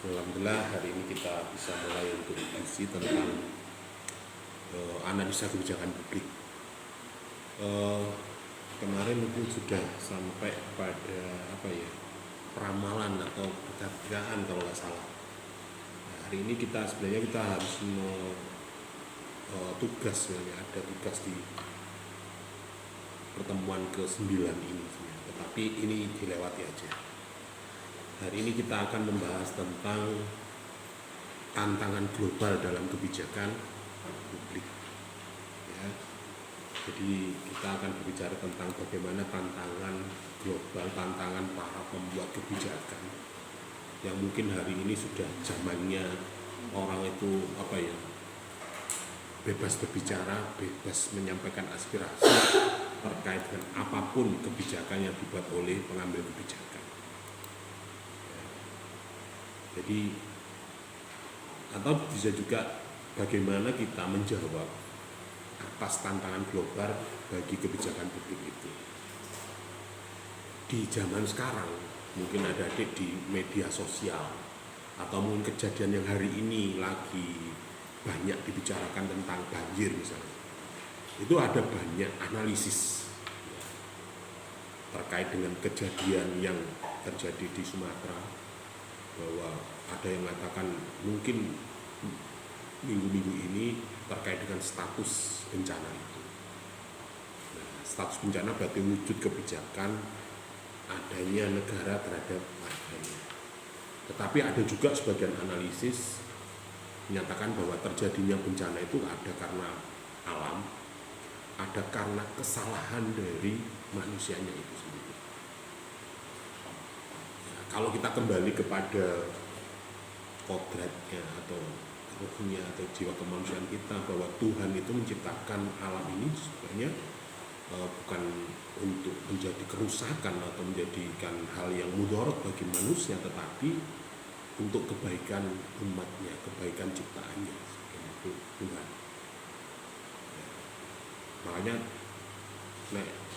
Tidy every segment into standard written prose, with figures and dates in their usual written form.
Alhamdulillah hari ini kita bisa mulai untuk diskusi tentang analisa kebijakan publik. Kemarin mungkin sudah sampai pada peramalan atau perkiraan kalau nggak salah. Nah, hari ini sebenarnya kita harus tugas sebenarnya ada tugas di pertemuan ke-9 ini sebenarnya. Tetapi ini dilewati aja. Hari ini kita akan membahas tentang tantangan global dalam kebijakan publik. Ya. Jadi kita akan berbicara tentang bagaimana tantangan global, tantangan para pembuat kebijakan yang mungkin hari ini sudah zamannya orang itu bebas berbicara, bebas menyampaikan aspirasi terkait dengan apapun kebijakan yang dibuat oleh pengambil kebijakan. Jadi atau bisa juga bagaimana kita menjawab atas tantangan global bagi kebijakan publik itu. Di zaman sekarang mungkin ada di media sosial atau mungkin kejadian yang hari ini lagi banyak dibicarakan tentang banjir misalnya. Itu ada banyak analisis terkait dengan kejadian yang terjadi di Sumatera, bahwa ada yang mengatakan mungkin minggu-minggu ini terkait dengan status bencana itu. Nah, status bencana berarti wujud kebijakan adanya negara terhadap warganya. Tetapi ada juga sebagian analisis menyatakan bahwa terjadinya bencana itu ada karena alam, ada karena kesalahan dari manusianya itu sendiri. Kalau kita kembali kepada kodratnya atau ruhnya atau jiwa kemanusiaan kita, bahwa Tuhan itu menciptakan alam ini sebenarnya bukan untuk menjadi kerusakan atau menjadikan hal yang mudarat bagi manusia, tetapi untuk kebaikan umatnya, kebaikan ciptaannya. Itu Tuhan. Ya. Makanya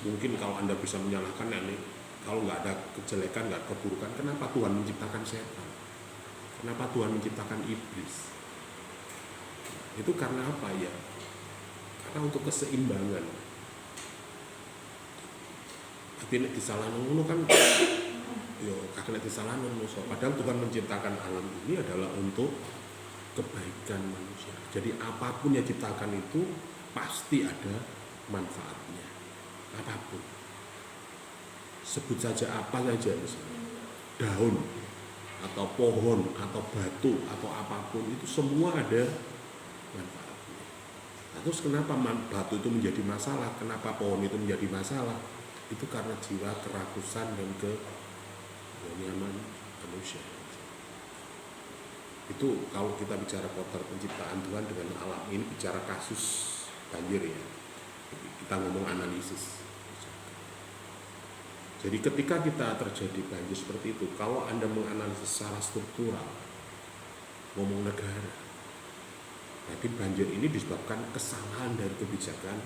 mungkin kalau Anda bisa menyalahkan kalau nggak ada kejelekan, nggak ada keburukan, kenapa Tuhan menciptakan setan? Kenapa Tuhan menciptakan iblis? Itu karena apa ya? Karena untuk keseimbangan. Tapi nek disalahno ngono kan yo kakek disalahno manusia. Padahal Tuhan menciptakan alam ini adalah untuk kebaikan manusia. Jadi apapun yang diciptakan itu pasti ada manfaatnya. Apapun. Sebut saja apa saja misalnya, daun atau pohon atau batu atau apapun itu semua ada manfaatnya. Nah, terus kenapa batu itu menjadi masalah, kenapa pohon itu menjadi masalah? Itu karena jiwa kerakusan dan kenyamanan manusia. Itu kalau kita bicara potret penciptaan Tuhan dengan alam, ini bicara kasus banjir ya. Kita ngomong analisis. Jadi ketika kita terjadi banjir seperti itu, kalau Anda menganalisis secara struktural, ngomong negara, berarti banjir ini disebabkan kesalahan dari kebijakan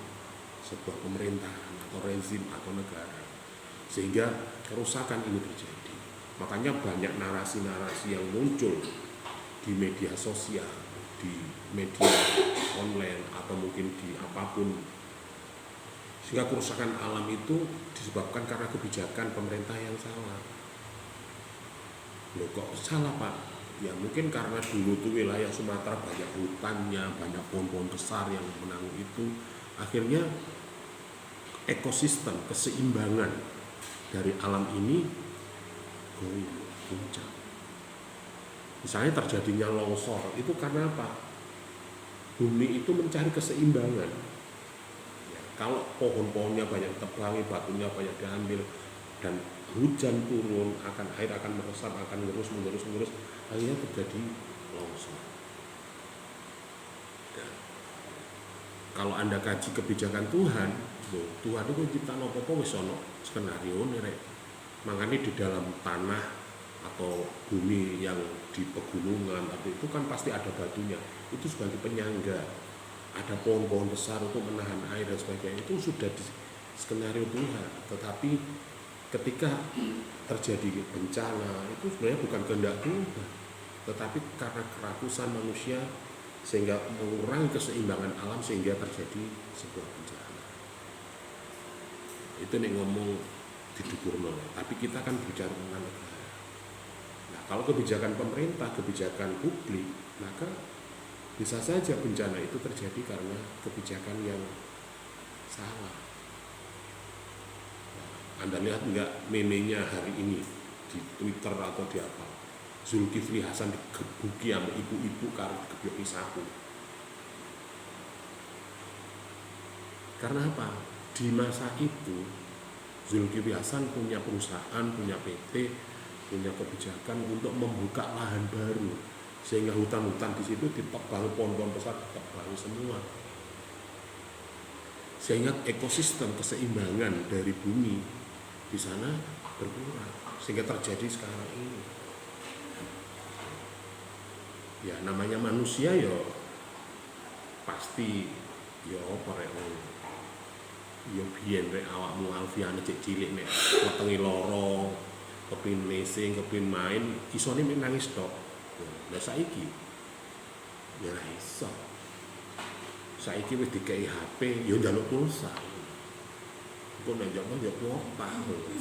sebuah pemerintahan atau rezim atau negara, sehingga kerusakan ini terjadi. Makanya banyak narasi-narasi yang muncul di media sosial, di media online atau mungkin di apapun, sehingga kerusakan alam itu disebabkan karena kebijakan pemerintah yang salah. Loh kok salah Pak? Ya mungkin karena dulu tuh wilayah Sumatera banyak hutannya, banyak pohon-pohon besar yang menanggung itu. Akhirnya ekosistem, keseimbangan dari alam ini goyah, puncak. Misalnya terjadinya longsor, itu karena apa? Bumi itu mencari keseimbangan. Kalau pohon-pohonnya banyak tebangi, batunya banyak diambil, dan hujan turun, air akan meresap, akan mengerus, akhirnya terjadi longsor. Dan kalau Anda kaji kebijakan Tuhan itu ciptaan apa-apa wis ono skenario nih. Makanya di dalam tanah atau bumi yang di pegunungan, tapi itu kan pasti ada batunya, itu sebagai penyangga. Ada pohon-pohon besar untuk menahan air dan sebagainya, itu sudah di skenario Tuhan. Tetapi ketika terjadi bencana, itu sebenarnya bukan kehendak Tuhan. tetapi karena kerakusan manusia sehingga mengurangi keseimbangan alam sehingga terjadi sebuah bencana. Itu nih ngomong di Dupurno, tapi kita kan bicara tentang negara. Nah, kalau kebijakan pemerintah, kebijakan publik, maka bisa saja bencana itu terjadi karena kebijakan yang salah. Nah, Anda lihat nggak memenya hari ini di Twitter atau di apa? Zulkifli Hasan digebuki sama ibu-ibu karena digebuki sapu. Karena apa? Di masa itu Zulkifli Hasan punya perusahaan, punya PT, punya kebijakan untuk membuka lahan baru, sehingga hutan-hutan di situ ditebang, pohon-pohon besar ditebang semua, sehingga ekosistem keseimbangan dari bumi di sana berkurang, sehingga terjadi sekarang ini. Ya namanya manusia ya pasti ya apa rek ya biyen rek awakmu alfiane cek cilik nek wetenge lara kepin lesing kepin main isone mek nangis tok. Lah saiki ya ora iso. Saiki wis dikei HP ya njaluk pulsa. Kok nek njaluk ya kuota,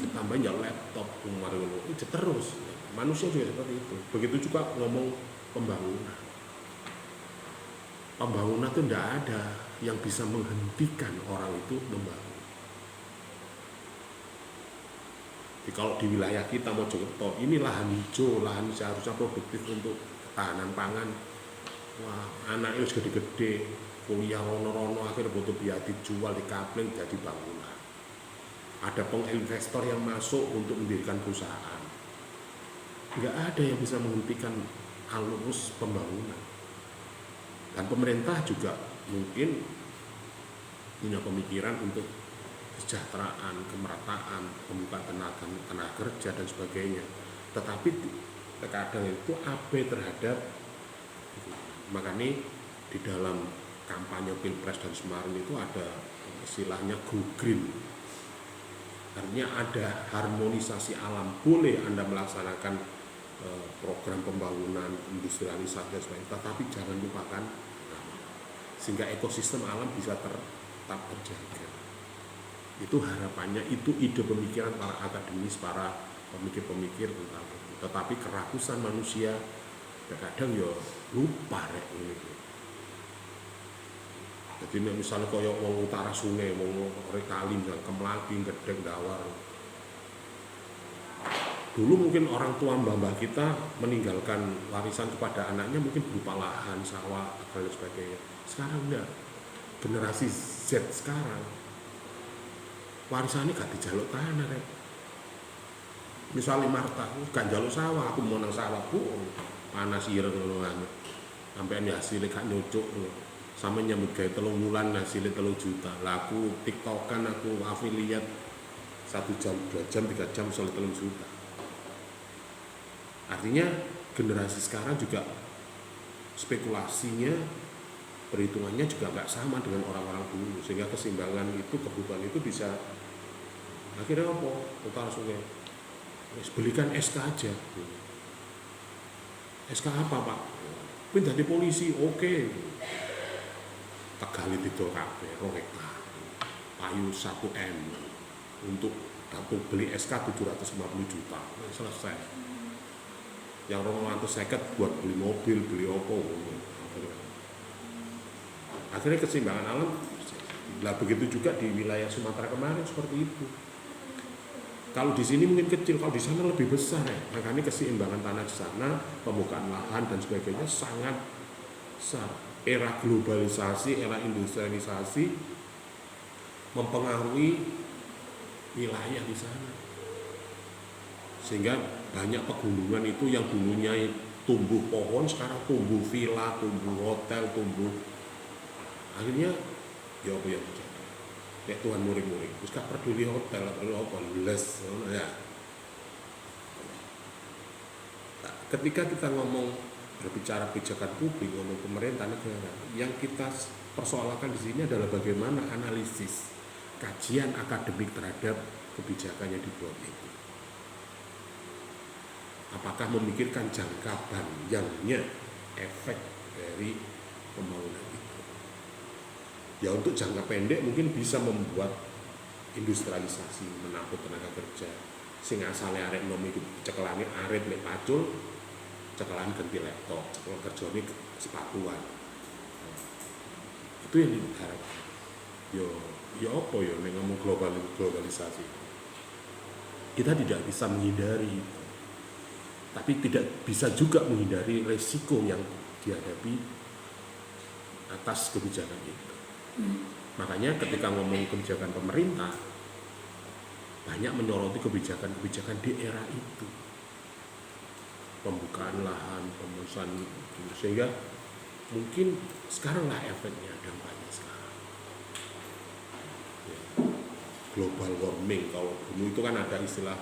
ditambah njaluk laptop kemarin itu terus. Manusia juga seperti itu. Begitu juga ngomong pembangunan. Pembangunan itu tidak ada yang bisa menghentikan orang itu membangun. Jadi kalau di wilayah kita Mojokerto, ini lahan hijau, lahan seharusnya produktif untuk ketahanan pangan. Wah, anaknya harus gede-gede, kuliah rono-rono, akhirnya butuh biaya dijual, dikapling, jadi bangunan. Ada penginvestor yang masuk untuk mendirikan perusahaan. Nggak ada yang bisa menghentikan alurus pembangunan. Dan pemerintah juga mungkin punya pemikiran untuk kesejahteraan, kemerataan, pembukaan tenaga kerja dan sebagainya. Tetapi terkadang itu abai terhadap, makanya di dalam kampanye Pilpres dan Semarang itu ada istilahnya go green. Artinya ada harmonisasi alam, boleh Anda melaksanakan program pembangunan, industrialisasi dan sebagainya, tetapi jangan lupakan sehingga ekosistem alam bisa tetap terjaga. Itu harapannya, itu ide pemikiran para akademis, para pemikir-pemikir tentang itu. Tetapi kerakusan manusia terkadang ya lupa rek gitu. Jadi misalnya koyo wong utara sungai, wong kali misalnya Kemlati, Gedek, Dawar. Dulu mungkin orang tua mbah-mbah kita meninggalkan warisan kepada anaknya mungkin berupa lahan, sawah, dan sebagainya. Sekarang enggak. Generasi Z sekarang warisannya gak dijaluk tanah rek. Misalnya Marta, gak jaluk sawah, aku mau nang sawah bu, panas ireng ngono kan. Sampai hasilnya gak nyocok, sampai nyambut gawe 3 bulan hasilnya 3 juta. Lah aku tiktokan, aku affiliate 1 jam, 2 jam, 3 jam soal 3 juta. Artinya generasi sekarang juga spekulasinya, perhitungannya juga nggak sama dengan orang-orang dulu, sehingga keseimbangan itu, kebutuhan itu bisa akhirnya apa? Utara sungai, belikan SK aja. SK apa pak? Pindah di polisi, oke. Tegali itu kabeh, 2 hektar, payu 1 M untuk beli SK 750 juta, selesai. Yang 250 buat beli mobil, beli opo. Akhirnya keseimbangan alam. Lah begitu juga di wilayah Sumatera kemarin seperti itu. Kalau di sini mungkin kecil, kalau di sana lebih besar ya. Makanya keseimbangan tanah di sana, pembukaan lahan dan sebagainya sangat besar. Era globalisasi, era industrialisasi mempengaruhi wilayah di sana. Sehingga banyak pegunungan itu yang dulunya tumbuh pohon sekarang tumbuh villa, tumbuh hotel, tumbuh. Akhirnya ya apa yang terjadi? Kayak Tuhan muring-muring, terus gak peduli hotel, peduli apa, les, ya. Nah, ketika kita ngomong berbicara kebijakan publik, ngomong pemerintah negara, yang kita persoalkan di sini adalah bagaimana analisis, kajian akademik terhadap kebijakan yang dibuat itu. Apakah memikirkan jangka panjangnya efek dari pembangunan itu? Ya untuk jangka pendek mungkin bisa membuat industrialisasi, menampung tenaga kerja, sing asale arek nom itu cekelane arit lek pacul, cekelan ganti laptop, cekelan kerjane sepatuan. Itu yang diharapkan. Yo apa ya nek ngomong globalisasi. Kita tidak bisa menghindari, tapi tidak bisa juga menghindari resiko yang dihadapi atas kebijakan itu. Makanya ketika ngomong kebijakan pemerintah, banyak menyoroti kebijakan-kebijakan di era itu, pembukaan lahan, pemusuhan, sehingga mungkin sekarang lah efeknya, dampaknya sekarang. Ya. Global warming, kalau dulu itu kan ada istilah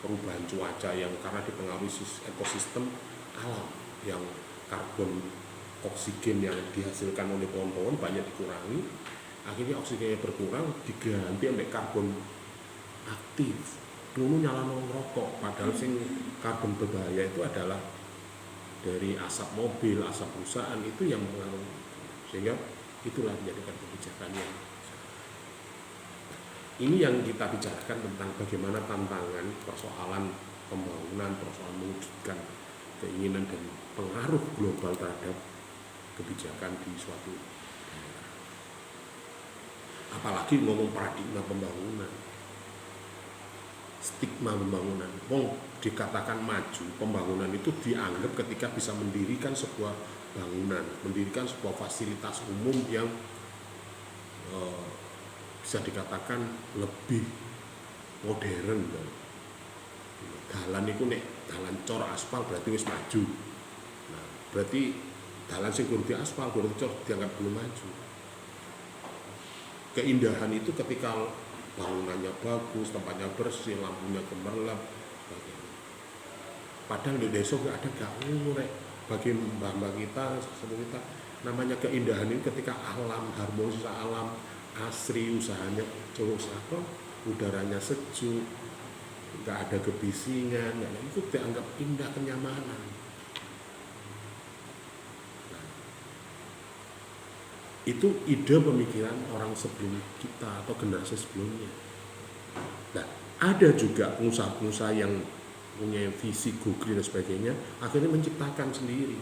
perubahan cuaca yang karena dipengaruhi ekosistem alam, yang karbon oksigen yang dihasilkan oleh pohon-pohon banyak dikurangi, akhirnya oksigennya berkurang, diganti oleh karbon aktif. Dulu nyalano rokok, padahal sing karbon berbahaya itu adalah dari asap mobil, asap perusahaan, itu yang mengaruhi. Sehingga itulah menjadikan kebijakan yang ini yang kita bicarakan tentang bagaimana tantangan, persoalan pembangunan, persoalan mewujudkan keinginan dan pengaruh global terhadap kebijakan di suatu daerah. Apalagi ngomong paradigma pembangunan, stigma pembangunan. Dikatakan maju, pembangunan itu dianggap ketika bisa mendirikan sebuah bangunan, mendirikan sebuah fasilitas umum yang bisa dikatakan lebih modern. Dalan itu nek dalan cor aspal berarti wis maju. Nah, berarti dalan sing kudu aspal, kudu cor dianggap belum maju. Keindahan itu ketika bangunannya bagus, tempatnya bersih, lampunya gemerlap. Padahal di desa gak ada gak rek. Bagi mbah-mbah kita, sebelum kita, namanya keindahan ini ketika alam, harmonis alam, asri, usahanya terus udaranya sejuk, gak ada kebisingan, itu dianggap indah, kenyamanan. Nah, itu ide pemikiran orang sebelum kita atau generasi sebelumnya. Nah, ada juga pengusaha-pengusaha yang punya visi go green dan sebagainya, akhirnya menciptakan sendiri.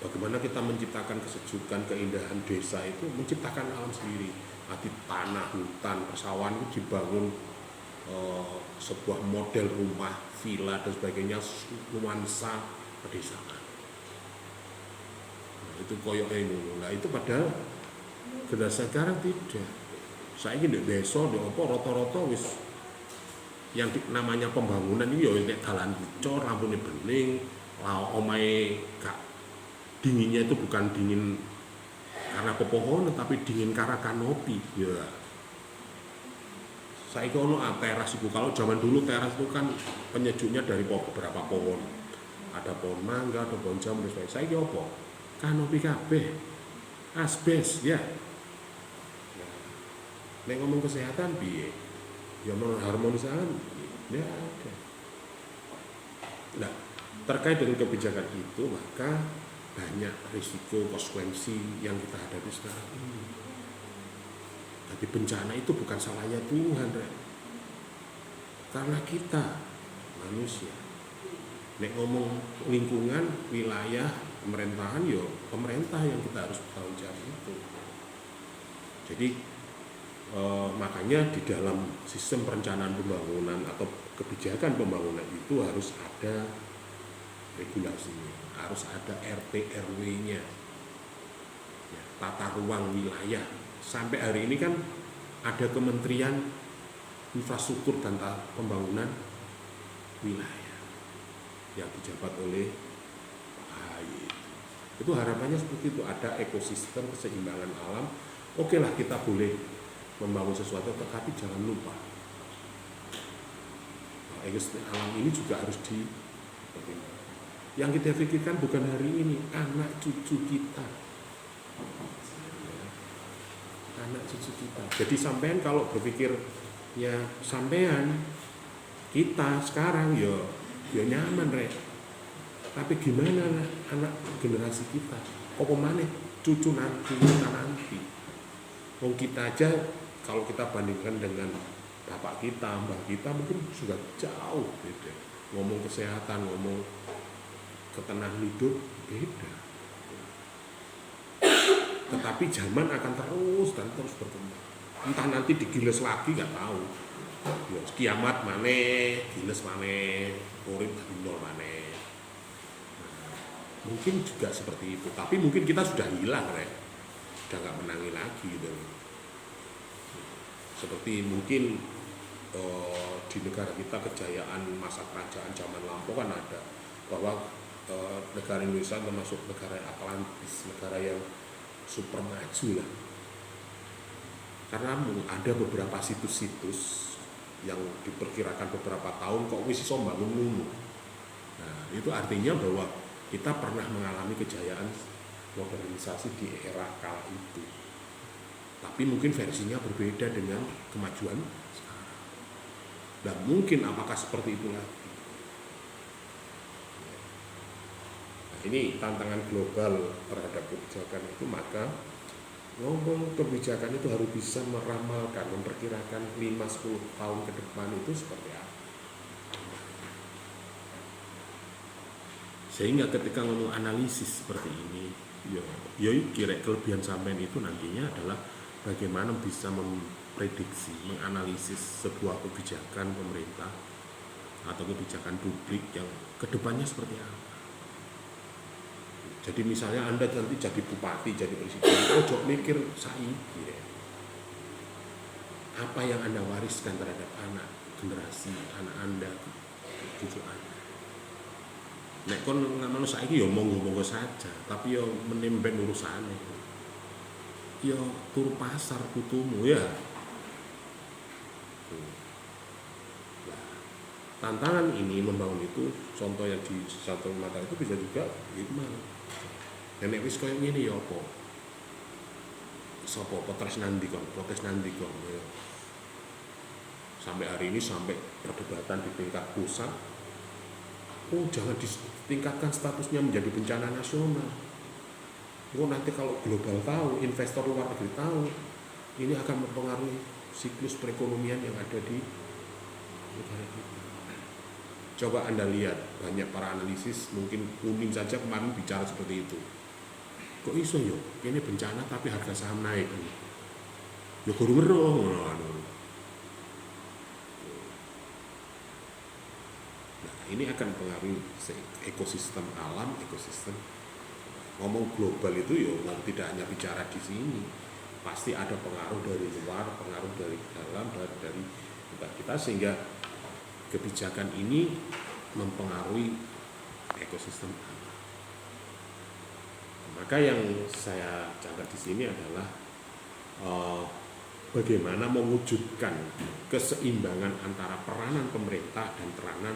Bagaimana kita menciptakan kesejukan, keindahan desa itu, menciptakan alam sendiri. Di tanah, hutan, persawahan itu dibangun sebuah model rumah, villa dan sebagainya, nuansa pedesaan. Nah, itu koyok ngono. Nah, itu padahal generasi sekarang tidak. Saya ini di desa, di apa rata-rata wis yang namanya pembangunan ini ya nek dalan dicor, lampunya bening, omahe gak dinginnya itu bukan dingin karena pepohonan tapi dingin karena kanopi. Ya. Saya ono teras itu, kalau zaman dulu teras itu kan penyejuknya dari beberapa pohon. Ada pohon mangga, ada pohon jambu dan sebagainya. Saya apa? Kanopi kabeh. Asbes ya. Nek ngomong kesehatan piye? Ya harmonisasi ya ada. Nah, terkait dengan kebijakan itu maka banyak risiko, konsekuensi yang kita hadapi sekarang ini. Tapi bencana itu bukan salahnya Tuhan, karena kita manusia. Nek ngomong lingkungan, wilayah, pemerintahan, yo pemerintah yang kita harus bertanggung jawab itu. Jadi makanya di dalam sistem perencanaan pembangunan atau kebijakan pembangunan itu harus ada regulasinya, harus ada RT RW-nya, ya, tata ruang wilayah. Sampai hari ini kan ada Kementerian Infrastruktur dan Pembangunan Wilayah yang dijabat oleh Pak AHY. Itu harapannya seperti itu, ada ekosistem keseimbangan alam. Oke lah, kita boleh membangun sesuatu, tetapi jangan lupa ekosistem alam ini juga harus yang kita pikirkan bukan hari ini, anak cucu kita, anak cucu kita. Jadi sampean kalau berpikir ya sampean kita sekarang ya nyaman rek. Tapi gimana anak generasi kita? Apa maneh cucu nanti, kita nanti. Wong kita aja kalau kita bandingkan dengan bapak kita, mbah kita mungkin sudah jauh beda. Ngomong kesehatan, ngomong ketenangan hidup beda. Tetapi zaman akan terus dan terus berkembang. Entah nanti digiles lagi nggak tahu. Ya, kiamat maneh, giles maneh, urip nol maneh. Mungkin juga seperti itu, tapi mungkin kita sudah hilang rek, sudah nggak menangi lagi gitu. Seperti mungkin di negara kita kejayaan masa kerajaan zaman lampau kan ada, bahwa negara Indonesia termasuk negara Atlantis, negara yang super maju lah, karena ada beberapa situs-situs yang diperkirakan beberapa tahun kok wis iso mbangun ngono. Nah, itu artinya bahwa kita pernah mengalami kejayaan modernisasi di era kala itu. Tapi mungkin versinya berbeda dengan kemajuan sekarang. Dan mungkin apakah seperti itu lagi? Nah, ini tantangan global terhadap kebijakan itu, maka ngomong kebijakan itu harus bisa meramalkan, memperkirakan 5-10 tahun ke depan itu seperti apa. Sehingga ketika ngomong analisis seperti ini, ya kira kelebihan sampean itu nantinya adalah bagaimana bisa memprediksi, menganalisis sebuah kebijakan pemerintah atau kebijakan publik yang kedepannya seperti apa. Jadi misalnya Anda nanti jadi bupati, jadi presiden, ojo mikir saiki ya. Apa yang Anda wariskan terhadap anak, generasi anak Anda, cucu Anda. Nek kon ngono saiki ya monggo-monggo saja, tapi ya menemben urusane. Ya tur pasar putumu ya. Nah, tantangan ini membangun itu, contoh yang di satu mata itu bisa juga gimana. Nek wis koyo ngene ya apa? Sapa protes nanti kon ya. Sampai hari ini, sampai perdebatan di tingkat pusat, jangan ditingkatkan statusnya menjadi bencana nasional. Nanti kalau global tahu, investor luar negeri tahu, ini akan mempengaruhi siklus perekonomian yang ada di negara kita. Coba Anda lihat, banyak para analisis, mungkin Unim saja kemarin bicara seperti itu. Kok iso yo, ini bencana tapi harga saham naik. Ya guru ngeroh. Ini akan pengaruhi ekosistem alam, ekosistem. Ngomong global itu ya tidak hanya bicara di sini, pasti ada pengaruh dari luar, pengaruh dari dalam, dari kita, sehingga kebijakan ini mempengaruhi ekosistem alam. Maka yang saya catat di sini adalah bagaimana mewujudkan keseimbangan antara peranan pemerintah dan peranan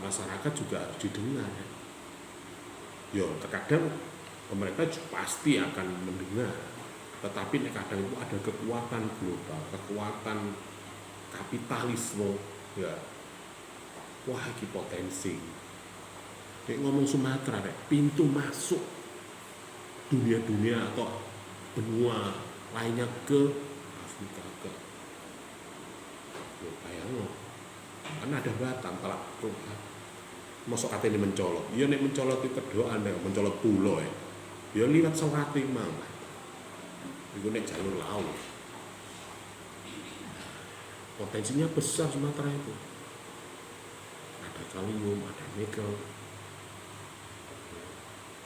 masyarakat juga harus didengar. Terkadang pemerintah pasti akan mendengar, tetapi kadang itu ada kekuatan global, kekuatan kapitalisme, ya. Wah, ini potensi. Kayak ngomong Sumatera, pintu masuk dunia-dunia atau benua lainnya ke Afrika, ke bayang kan ada Batam, kalau masuk kata ini mencolot, ya nek mencolot itu kedua Anda mencolot pulau ya liwat Sawati mang, itu nek jalur laut, potensinya besar Sumatera itu, ada kalium, ada nikel,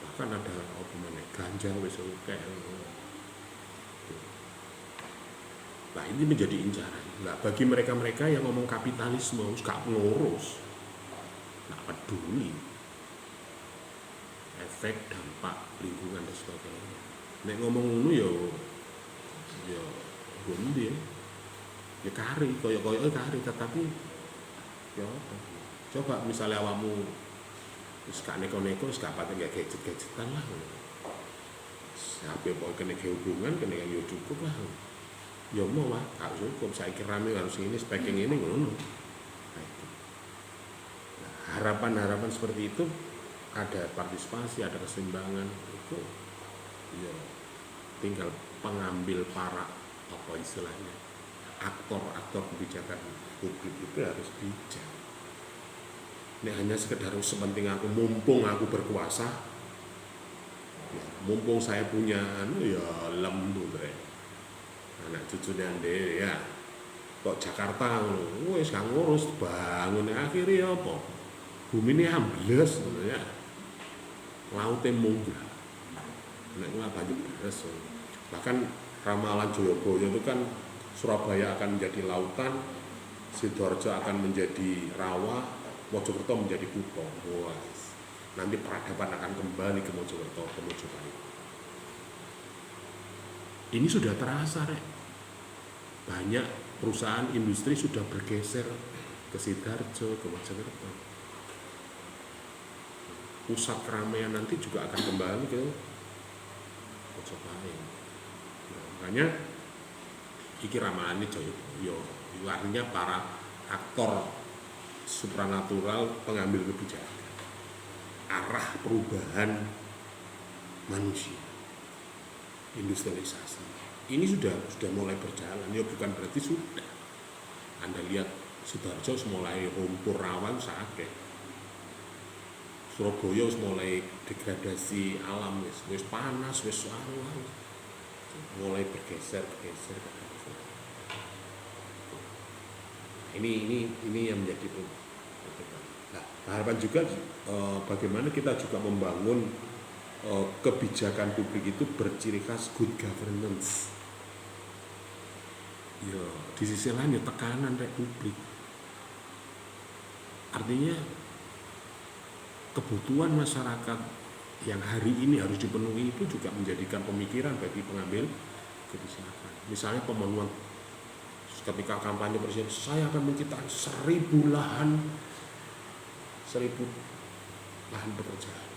bahkan ada apa namanya ganja, kayak. Nah, ini menjadi incaran. Nah, bagi mereka-mereka yang ngomong kapitalisme, gak ngurus, gak peduli efek, dampak, lingkungan dan sebagainya. Nek ngomong ngono ya gondi ya kari, koyo-koyo kari, tetapi ya apa? Coba misalnya awakmu wis gak neko-neko, wis gak patek gadget-gadgetan lah. Sampai kok kena hubungan, kena yang cukup lah. Ya mau mah, gak cukup, saiki rame harus ini, packing ini ngono. Nah, itu. Nah, harapan-harapan seperti itu ada partisipasi, ada keseimbangan itu ya tinggal pengambil para apa istilahnya aktor-aktor kebijakan publik itu harus bijak. Ini hanya sekedar sepenting aku, mumpung aku berkuasa, ya, mumpung saya punya ya lembut anak cucunya ndek ya kok Jakarta wis gak ngurus bangun akhirnya apa bumi ini ambles ya lautnya munggah nek ora banyu beres bahkan ramalan Joyoboyo itu kan Surabaya akan menjadi lautan, Sidoarjo akan menjadi rawa, Mojokerto menjadi kutha. Wah, nanti peradaban akan kembali ke Mojokerto, ke Mojopahit. Ini sudah terasa, Rek. Banyak perusahaan industri sudah bergeser ke Sidoarjo, ke Mojokerto. Pusat keramaian nanti juga akan kembali ke Mojopahit. Nah, makanya iki ramane Joyoboyo, artinya para aktor supranatural pengambil kebijakan, arah perubahan manusia, industrialisasi. Ini sudah mulai berjalan, ya bukan berarti sudah. Anda lihat Sidoarjo mulai rumpur rawan sakit, Surabaya mulai degradasi alam, wis panas, wis awan, mulai bergeser. Ini yang menjadi nah, harapan juga bagaimana kita juga membangun kebijakan publik itu berciri khas good governance. Ya, di sisi lain ya tekanan publik. Artinya kebutuhan masyarakat yang hari ini harus dipenuhi itu juga menjadikan pemikiran bagi pengambil kebijakan. Misalnya pemenuhan ketika kampanye presiden, saya akan menciptakan 1000 lahan pekerjaan,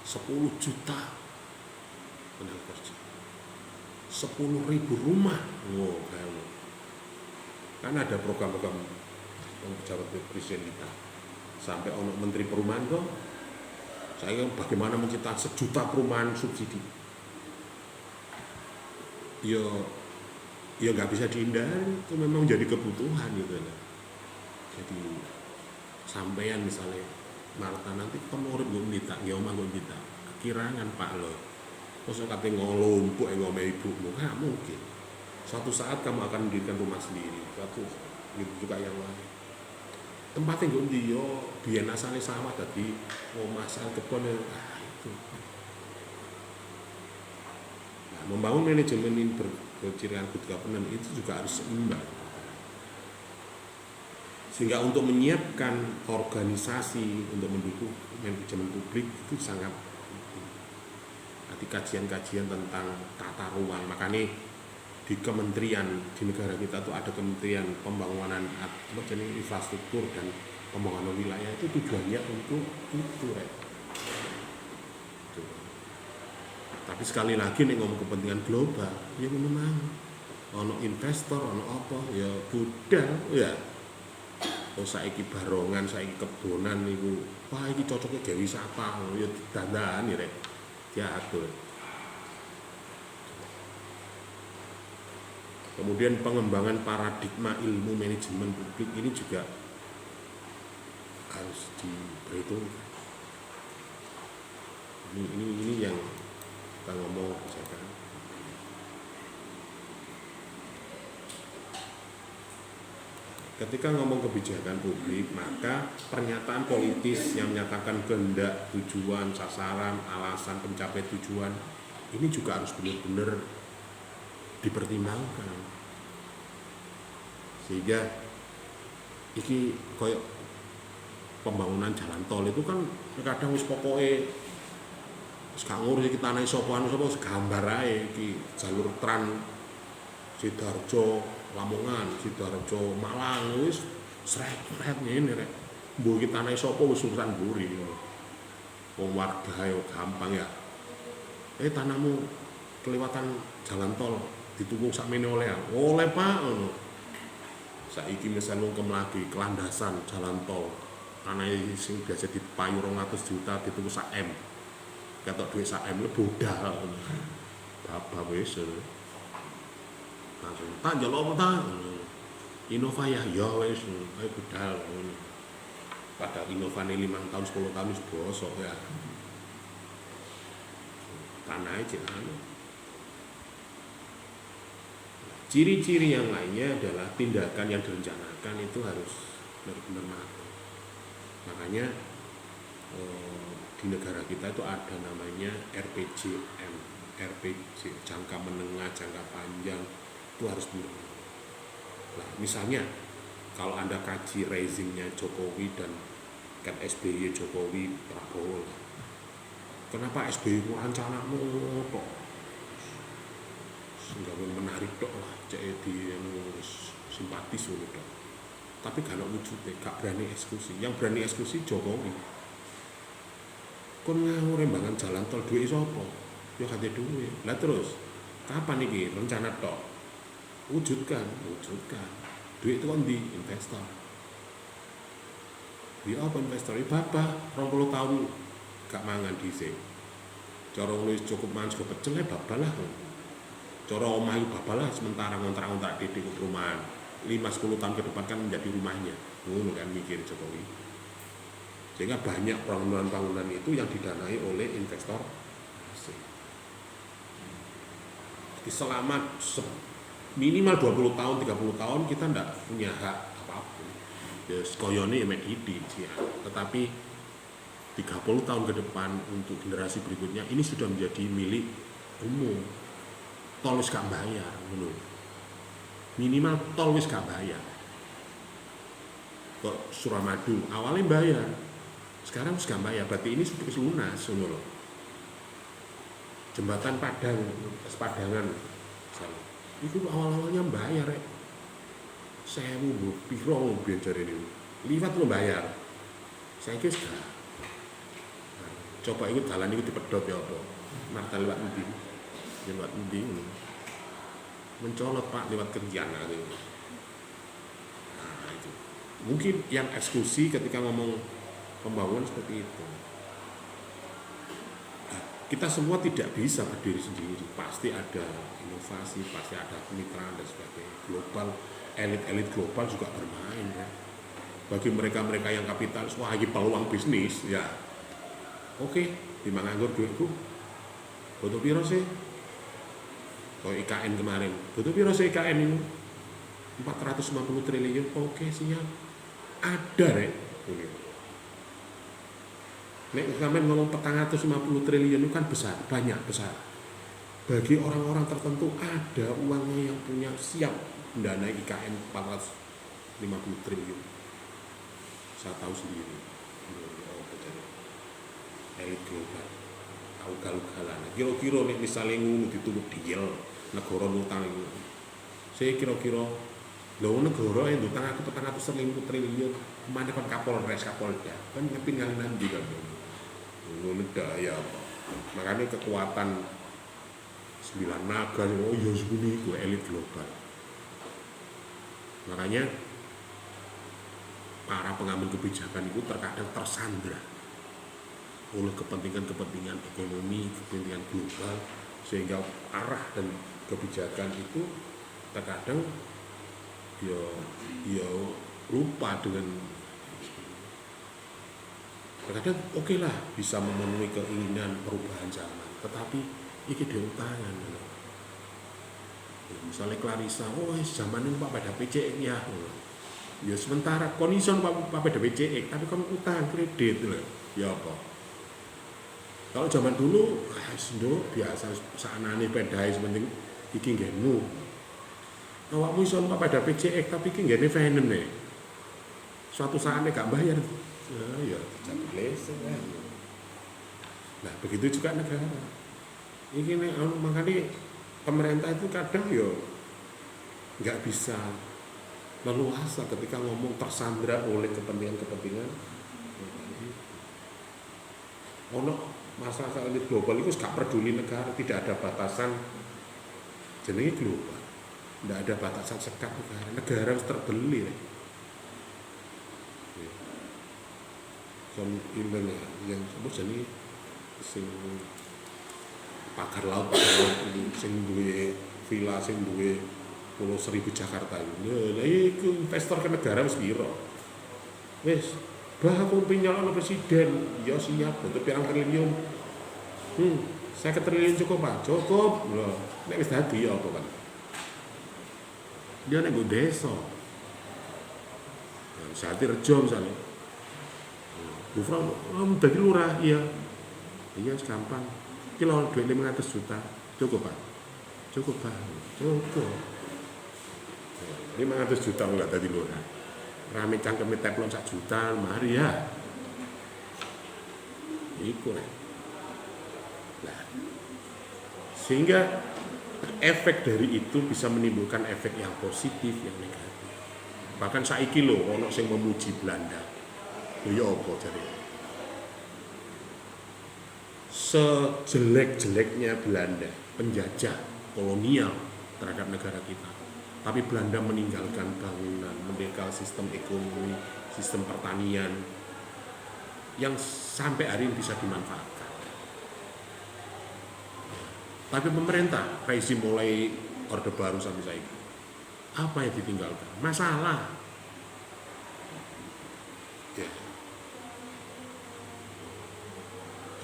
10 juta tenaga kerja, 10.000 rumah. Wow, kan ada program-program pejabat presiden kita sampai ono menteri perumahan kok saya bagaimana menciptakan 1 juta perumahan subsidi. Ya nggak bisa dihindari, itu memang jadi kebutuhan gitu lah. Jadi sampean misalnya Marta nanti penurut gue minta, ya omah gue minta kekirangan Pak lo, terus katanya ngolumpuk ngomel ibumu, nggak mungkin. Suatu saat kamu akan mendirikan rumah sendiri, suatu gitu juga yang lain. Tempatnya gue ndi yo, biyen asale sawah tadi omah asal kebon itu. Nah, membangun manajemen ini berciri good governance itu juga harus seimbang, sehingga untuk menyiapkan organisasi untuk mendukung manajemen publik itu sangat penting. Nanti kajian-kajian tentang tata ruang, makanya di kementerian di negara kita tuh ada kementerian pembangunan infrastruktur dan pembangunan wilayah, itu tujuannya untuk itu Tapi sekali lagi nih ngomong kepentingan global, ya memang ono investor, ono apa, ya budal, ya. Oh saiki barongan, saiki kebonan niku, wah iki cocoknya gawe wisata, ya dandani rek, diatur. Kemudian pengembangan paradigma ilmu manajemen publik ini juga harus diperhitungkan. Ini yang kita ngomong kebijakan. Ketika ngomong kebijakan publik, maka pernyataan politis yang menyatakan kehendak, tujuan, sasaran, alasan pencapaian tujuan ini juga harus benar-benar dipertimbangkan. Sehingga iki koyok pembangunan jalan tol itu kan kadang wis pokoke gak ngurus iki tanah sapa gambar ae iki jalur tran Sidoarjo Lamongan, Sidoarjo Malang wis sret-sret ngene rek. Mbok iki tanah sapa wis urusan mburi. Wong warga yo gampang ya. Tanahmu kelewatan jalan tol dituku sakmene oleh Pak ngono. Saiki misal ngkem lagi kelandasan jalan tol tanah sing biasa dipayu 200 juta dituku sak M. Ketok duit sak M bodal ngono. Bapak wis langsung tak njaluk apa ta? Innova ya wis ayo budal ngono. Padahal Innova ini 5 tahun 10 tahun wis bosok ya. Tanahnya cek anu. Ciri-ciri yang lainnya adalah tindakan yang direncanakan itu harus benar-benar matang. Makanya di negara kita itu ada namanya RPJM, RPG, jangka menengah, jangka panjang, itu harus benar. Nah, misalnya kalau Anda kaji rezimnya Jokowi dan kan SBY, Jokowi, Prabowo, kenapa SBY rencana kok sehingga menarik tok lah, cek di simpatis dulu tok. Tapi gak ada wujudnya, gak berani eksekusi. Yang berani eksekusi Jokowi. Kon ngawur rembangan jalan tol duit sapa? Ya kate duit. Lah terus kapan iki rencana tok? Wujudkan. Duit itu kan di investor. Ya apa investor? Ya bapak 20 tahun gak mangan dhisik. Cara wis cukup mangan sego pecel bapak lah. Cara omahe bapak lah sementara ngontrak-ngontrak di perumahan. 5-10 tahun ke depan kan menjadi rumahnya. Ngono kan mikir Jokowi. Sehingga banyak bangunan-bangunan itu yang didanai oleh investor asing. Jadi selama minimal 20 tahun, 30 tahun kita tidak punya hak apapun. Ya koyone ya medidi ya. Tetapi 30 tahun ke depan untuk generasi berikutnya ini sudah menjadi milik umum. Tol wis gak bayar ngono. Minimal tol wis gak bayar. Kok Suramadu awalnya bayar. Sekarang wis gak bayar, berarti ini sudah lunas ngono lho. Jembatan Padang, Padangan. Itu awal-awalnya bayar rek. 1000 piro biyen jarene. Liwat lo bayar. Saiki wis gak. Coba ikut jalan itu dipedhot ya apa. Marta lewat endi? Lewat endi? Mencolot Pak lewat kerjaan gitu. Nah itu mungkin yang eksekusi ketika ngomong pembangunan seperti itu. Nah, kita semua tidak bisa berdiri sendiri, pasti ada inovasi, pasti ada kemitraan dan sebagainya. Global, elit-elit global juga bermain ya. Bagi mereka-mereka yang kapitalis, wah ini peluang bisnis ya. Oke, di mana nganggur duitku? Butuh piro sih? Kayak IKN kemarin, butuh piro sih IKN ini? 450 triliun, oke siap. Ada rek. Nek kemarin ngomong 450 triliun itu kan besar, banyak besar. Bagi orang-orang tertentu ada uangnya yang punya siap mendanai IKN 450 triliun. Saya tahu sendiri. Elit global. Ugal-ugalan. Kira-kira nek misale ngono dituku deal negara ngutang iku. Saya kira-kira lho negara yang ngutang aku 450 triliun, mana kon Kapolres Kapolda. Kan ngepin kali nanti kan. Ngono daya apa. Makanya kekuatan 9 naga oh ya segini iku elit global. Makanya para pengambil kebijakan itu terkadang tersandra oleh kepentingan-kepentingan ekonomi, kepentingan global, sehingga arah dan kebijakan itu terkadang ya lupa dengan terkadang oke lah bisa memenuhi keinginan perubahan zaman, tetapi ini diutangan misalnya Clarissa, zaman ini Pak pada PCX ya sementara kondisi Pak pada PCX tapi kamu utang kredit ya apa. Kalau zaman dulu, biasa saanane pedai sepenting iki nggenmu. Awakmu iso numpak pada PCX tapi iki nggene venen nih. Suatu saatnya gak bayar. Ya jadi leseng kan. Nah, begitu juga negara. Iki nih makanya pemerintah itu kadang nggak bisa leluasa ketika ngomong tersandra oleh kepentingan-kepentingan. Masalah elit global itu gak peduli negara, tidak ada batasan jenenge global. Nggak ada batasan sekat negara. Negara harus terbeli. Son ilang yang apa jenenge sing pagar laut sing duwe villa sing duwe Pulau Seribu Jakarta ini. Lah iku investor ke negara wis piro? Wis, bah aku nyalon presiden, ya siap untuk pirang triliun. 50 triliun cukup Pak? Cukup. Lho, nek wis dadi ya apa kan? Dia nek nggo desa. Ya, saat Rejo misalnya. Gufron, bagi lurah, iya. Iya, gampang. Iki lho duit 500 juta. Cukup Pak? Cukup Pak. Cukup. 500 juta enggak tadi lurah. Rame cangkeme teflon 1 juta, mari ya. Iku lah. Sehingga efek dari itu bisa menimbulkan efek yang positif, yang negatif. Bahkan saiki lho ono sing memuji Belanda. Lho ya apa jare? Sejelek-jeleknya Belanda, penjajah kolonial terhadap negara kita. Tapi Belanda meninggalkan bangunan, meninggalkan sistem ekonomi, sistem pertanian yang sampai hari ini bisa dimanfaatkan. Tapi pemerintah, rezim mulai Orde Baru sampai saat apa yang ditinggalkan? Masalah. Ya.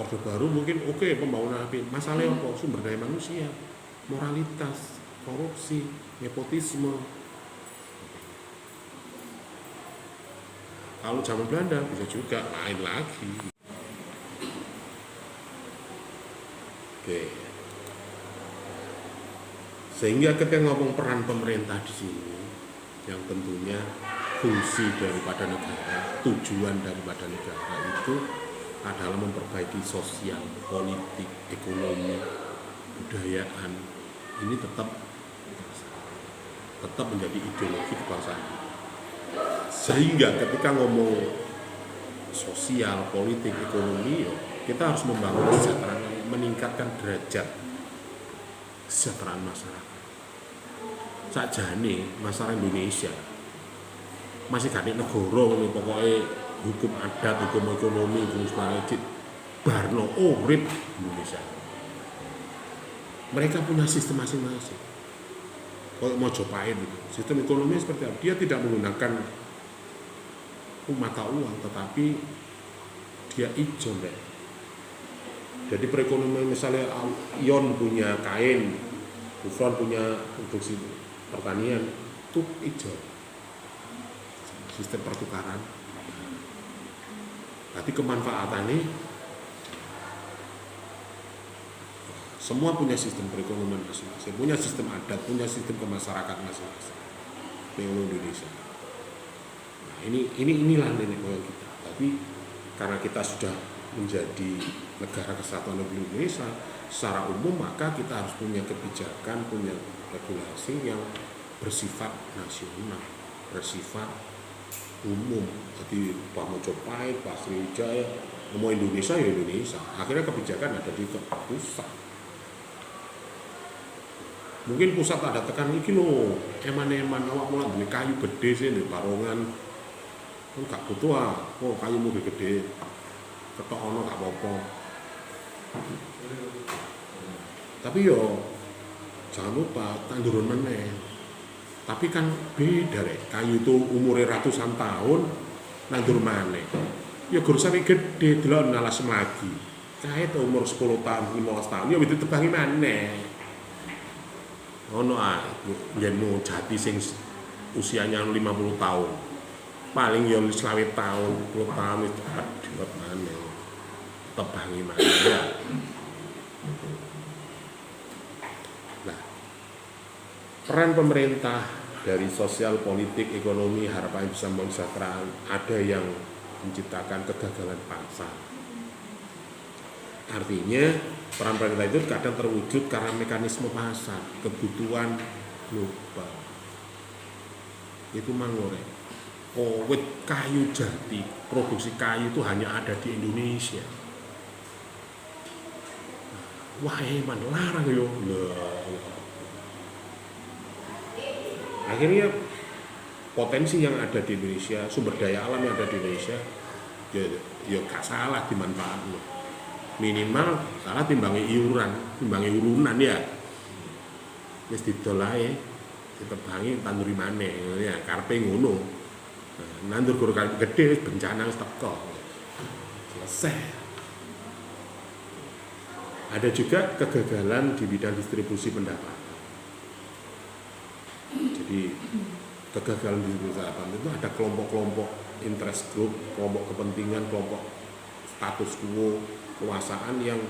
Orde Baru mungkin oke, pembangunan masalahnya apa? Sumber daya manusia, moralitas, korupsi, nepotisme. Kalau zaman Belanda bisa juga lain lagi. Oke. Sehingga ketika ngomong peran pemerintah di sini, yang tentunya fungsi daripada negara, tujuan daripada negara itu adalah memperbaiki sosial, politik, ekonomi, budayaan. Ini tetap menjadi ideologi kebangsaan. Sehingga ketika ngomong sosial, politik, ekonomi, kita harus membangun kesejahteraan, meningkatkan derajat kesejahteraan masyarakat. Sakjane masyarakat Indonesia masih gak nek negara ngene pokoke hukum adat, hukum ekonomi, hukum politik barno urip Indonesia. Mereka punya sistem masing-masing. Kalau Mojopahit itu, sistem ekonomi seperti apa? Dia tidak menggunakan mata uang, tetapi dia ijon deh. Jadi perekonomian misalnya Ion punya kain, Gufron punya produksi pertanian, itu ijon. Sistem pertukaran. Berarti kemanfaatannya semua punya sistem perekonomian masing-masing, punya sistem adat, punya sistem kemasyarakatan masing-masing di Indonesia. Nah, inilah nenek moyang kita. Tapi karena kita sudah menjadi negara kesatuan Republik Indonesia secara umum, maka kita harus punya kebijakan, punya regulasi yang bersifat nasional, bersifat umum. Jadi Pak Mojopahit, Pak Sriwijaya, mau Indonesia ya Indonesia. Akhirnya kebijakan ada di pusat. Mungkin pusat ada tekan iki lho, eman-eman awak mulai beli kayu gede sih di Barongan. Kan gak butuh kayu mau gede. Ketok ono gak apa-apa. Tapi yo jangan lupa tanduran meneh. Tapi kan beda deh, kayu itu umurnya ratusan tahun nandur maneh. Ya guru sampe gede delok nalas lagi. Kae umur 10 tahun, 15 tahun ya wis ditebangi maneh. Ono yen mau jati sing usianya 50 tahun. Paling ya 20 tahun, 10 tahun itu dibuat maneh. Tebangi maneh ya. Nah, peran pemerintah dari sosial, politik, ekonomi, harapan bisa mensejahterakan, ada yang menciptakan kegagalan pasar. Artinya peran pemerintah itu kadang terwujud karena mekanisme pasar, kebutuhan global. Itu mangore. Wit kayu jati, produksi kayu itu hanya ada di Indonesia. Wah, man larang yo. akhirnya potensi yang ada di Indonesia, sumber daya alam yang ada di Indonesia, ya gak salah dimanfaatkan. Minimal salah timbangi iuran, timbangi urunan ya. Wis didol ae, ditebangi tanduri maneh ya, karepe ngono. Nandur guru gede bencana wis teko. Selesai. Ada juga kegagalan di bidang distribusi pendapatan. Jadi kegagalan di pendapatan itu ada kelompok-kelompok interest group, kelompok kepentingan, kelompok status quo, kekuasaan yang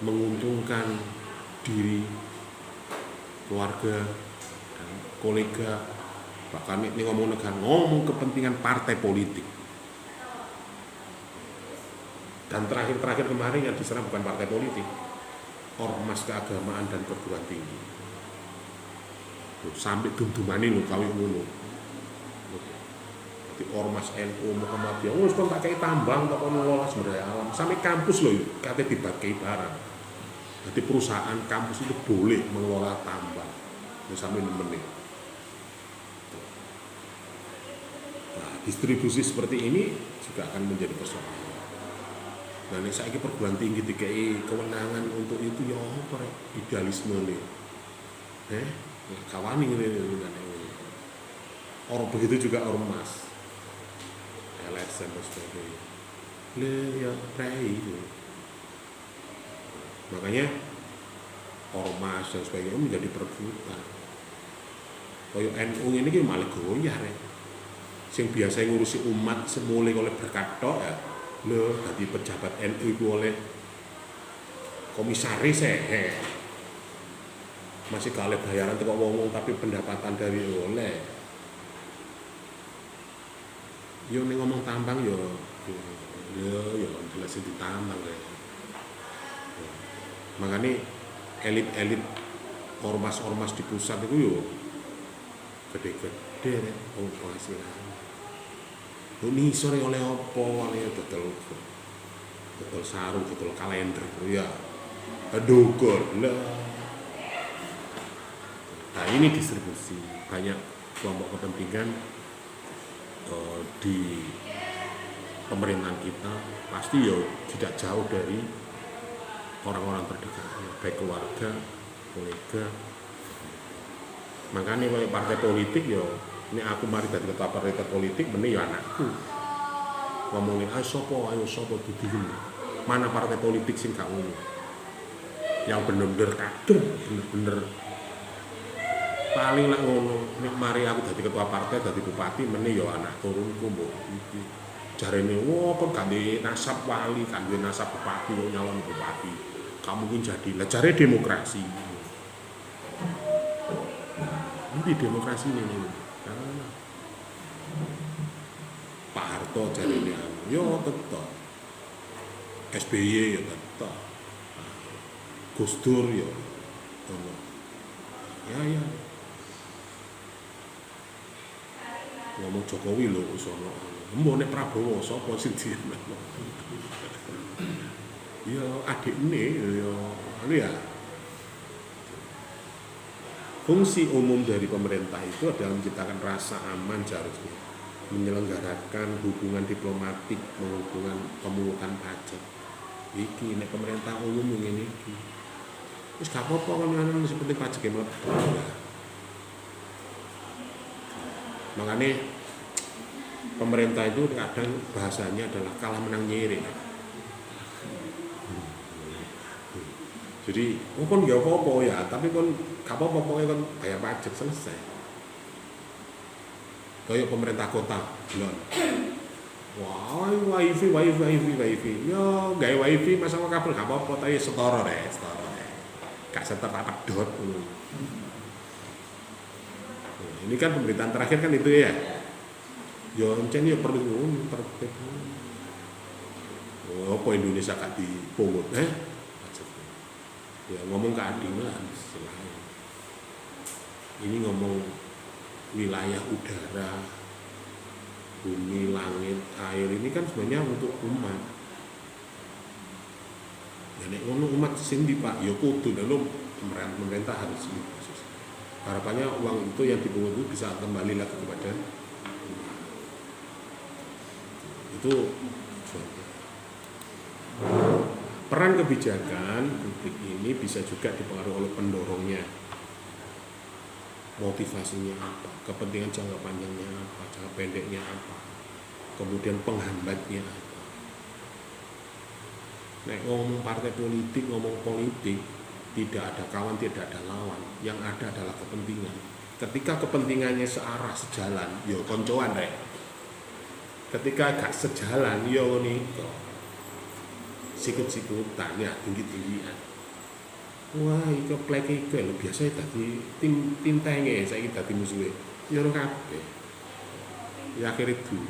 menguntungkan diri, keluarga, dan kolega, bahkan ini ngomong kepentingan partai politik. Dan terakhir kemarin yang diserang bukan partai politik, ormas keagamaan dan perguruan tinggi. Sampai dumdumane lho kawin ngono. Di ormas NU Muhammadiyah, wis kon tak kei tambang kok ngelola sumber daya alam. Sampai kampus lho kate dibagi barang. Jadi perusahaan kampus itu boleh mengelola tambang. Sampai menit. Nah, distribusi seperti ini juga akan menjadi persoalan. Nah, nek saiki perguruan tinggi dikai kewenangan untuk itu ya apa idealisme nih. Kawani ngene. Orang begitu juga ormas. LSM dan sebagainya. Ya itu. Makanya ormas dan sebagainya menjadi perebutan. Kaya NU ini ki malah goyah ya. Sing biasa ngurusi umat semule oleh berkat tok ya. Lho dadi pejabat NU iku oleh komisaris masih gak oleh bayaran teko wong tapi pendapatan dari oleh. Yo ning ngomong tambang yo jelas ditambang ya. Makanya elit-elit ormas-ormas di pusat itu yo gede-gede ya penghasilan. Ini sore oleh apa? Oleh betul sarung, betul kalender, ya. Aduh, lah. Nah ini distribusi banyak kelompok kepentingan di pemerintahan kita pasti ya tidak jauh dari orang-orang terdekatnya, baik keluarga, kolega. Makanya kalau partai politik ya. Ini aku mari dari ketua partai politik, ini ya anakku ngomongin ayo sopo duduk mana partai politik sing gak ngono yang bener-bener kader, bener-bener paling lah ngono. Ini mari aku dari ketua partai, dari bupati, ini ya anak turunku mbok iki jarene kon ganti nasab wali, ganti nasab bupati, nyalon bupati kamu mungkin jadi lah jare demokrasi ini demokrasi ini. Pak Harto jarine yo tetep SBY yo tetep Gus Dur yo ya ngomong Jokowi lho sono mbok nek Prabowo sapa sing diemeno yo adikne yo ya. Fungsi umum dari pemerintah itu adalah menciptakan rasa aman seharusnya, menyelenggarakan hubungan diplomatik, hubungan pemungutan pajak. Iki nek pemerintah umum ngene iki. Wis gak apa-apa kan seperti pajak yang mlebu. Makanya pemerintah itu kadang bahasanya adalah kalah menang nyiri. Jadi, kon gak apa-apa ya, tapi kon gak apa-apa pokoknya kon bayar pajak selesai. Kayak pemerintah kota, lho. Wah, wifi. Yo, gawe wifi masalah kabel gak apa-apa, tapi setara deh. Gak setara pedot. Ini kan pemerintahan terakhir kan itu ya. Yo, encen yo perlu tertib. Oh, apa Indonesia gak dipungut, ya ngomong keadilan selain ini ngomong wilayah udara, bumi, langit, air ini kan sebenarnya untuk umat. Ya nek ngono umat sing di Pak ya kudu lho pemerintah harus Harapannya uang itu yang dipungut itu bisa kembali lagi kepada itu. Peran kebijakan publik ini bisa juga dipengaruhi oleh pendorongnya, motivasinya apa, kepentingan jangka panjangnya apa, jangka pendeknya apa, kemudian penghambatnya apa. Nek ngomong partai politik, ngomong politik, tidak ada kawan, tidak ada lawan, yang ada adalah kepentingan. Ketika kepentingannya searah, sejalan, yo koncoan rek. Ketika gak sejalan, yo nih sikut-sikutan ya, tinggi-tinggian. Wah, itu plek iki lho biasa dadi tim tenge, saiki dadi musuhe. Ya ora kabeh. Ya akhir itu.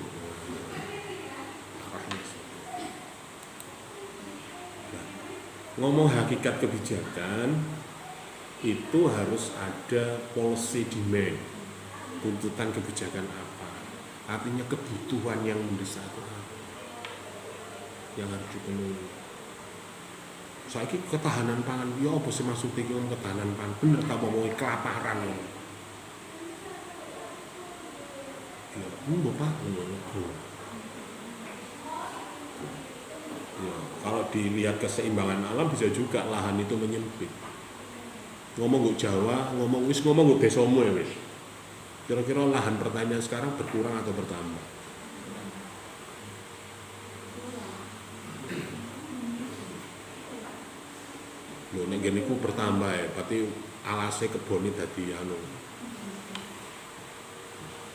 Ngomong hakikat kebijakan itu harus ada policy demand, tuntutan kebijakan apa, artinya kebutuhan yang mendesak itu apa yang harus dipenuhi. Saiki ketahanan pangan, ya apa sih maksudnya ngomong ketahanan pangan, bener tak ngomongin kelaparan ya. Ya, bapak ya, kalau dilihat keseimbangan alam bisa juga lahan itu menyempit. Ngomong gue Jawa, ngomong gue desomu ya wis. Kira-kira lahan pertanian sekarang berkurang atau bertambah? Lho nek ngene iku bertambah ya, berarti alase kebon dadi anu.